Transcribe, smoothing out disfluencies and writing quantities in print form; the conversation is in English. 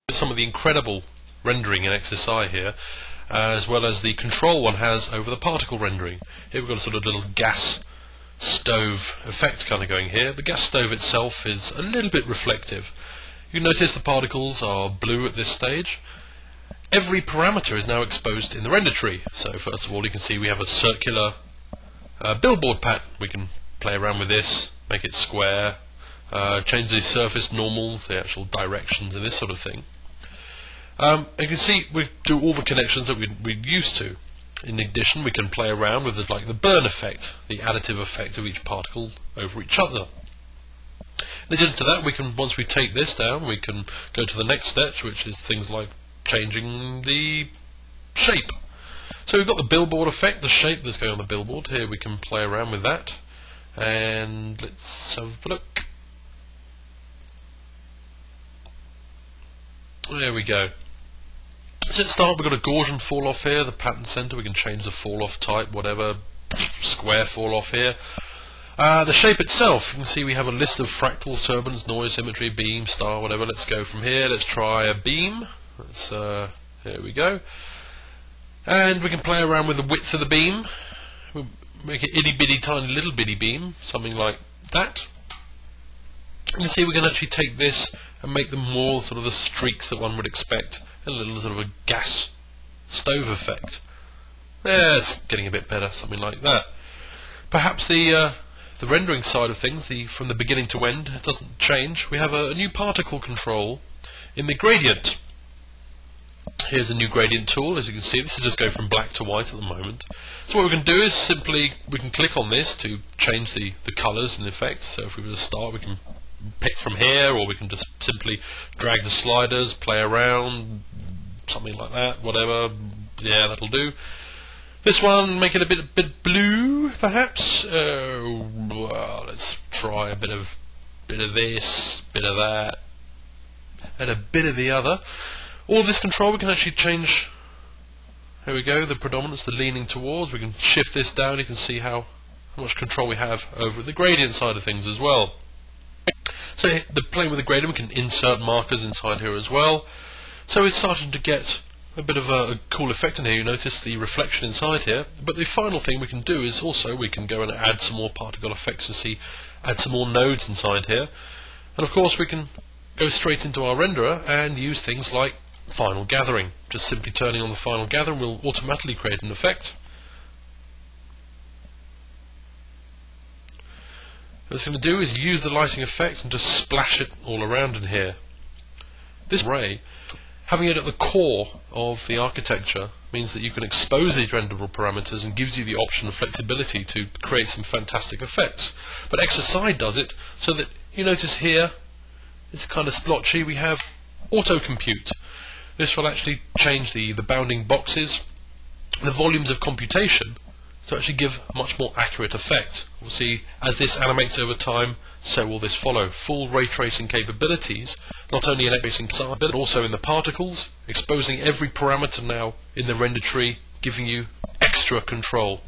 some of the incredible rendering in XSI here, as well as the control one has over the particle rendering. Here we've got a sort of little gas stove effect kind of going here. The gas stove itself is a little bit reflective. You notice the particles are blue at this stage. Every parameter is now exposed in the render tree. So first of all, you can see we have a circular billboard pattern. We can play around with this, make it square, change the surface normals, the actual directions and this sort of thing. You can see we do all the connections that we're used to. In addition, we can play around with the burn effect, the additive effect of each particle over each other. In addition to that, we can, once we take this down, we can go to the next step, which is things like changing the shape. So we've got the billboard effect, the shape that's going on the billboard. Here we can play around with that, and let's have a look. There we go. So let's start. We've got a Gaussian fall off here, the pattern center. We can change the fall off type, whatever, square fall off here. The shape itself, you can see we have a list of fractals, turbines, noise, symmetry, beam, star, whatever. Let's go from here. Let's try a beam. Here we go. And we can play around with the width of the beam. We'll make it itty bitty tiny little bitty beam, something like that. You can see we can actually take this and make them more sort of the streaks that one would expect, and a little sort of a gas stove effect. Yeah, it's getting a bit better, something like that. Perhaps the rendering side of things, from the beginning to end, it doesn't change. We have a new particle control in the gradient. Here's a new gradient tool. As you can see, this is just going from black to white at the moment. So what we can do is simply, we can click on this to change the colours and effects. So if we were to start, we can pick from here, or we can just simply drag the sliders, play around, something like that, whatever. Yeah, that'll do. This one, make it a bit blue, perhaps. Well, let's try a bit of this, bit of that, and a bit of the other. All this control we can actually change. Here we go, the predominance, the leaning towards. We can shift this down. You can see how much control we have over the gradient side of things as well. So playing with the gradient, we can insert markers inside here as well. So it's starting to get a bit of a cool effect in here. You notice the reflection inside here. But the final thing we can do is also we can go and add some more particle effects and add some more nodes inside here. And of course we can go straight into our renderer and use things like final gathering. Just simply turning on the final gathering will automatically create an effect. What it's going to do is use the lighting effect and just splash it all around in here. This array, having it at the core of the architecture, means that you can expose these renderable parameters and gives you the option of flexibility to create some fantastic effects. But XSI does it so that you notice here, it's kind of splotchy. We have auto compute. This will actually change the bounding boxes, the volumes of computation, to actually give a much more accurate effect. We'll see as this animates over time, so will this follow. Full ray tracing capabilities, not only in XSI but also in the particles, exposing every parameter now in the render tree, giving you extra control.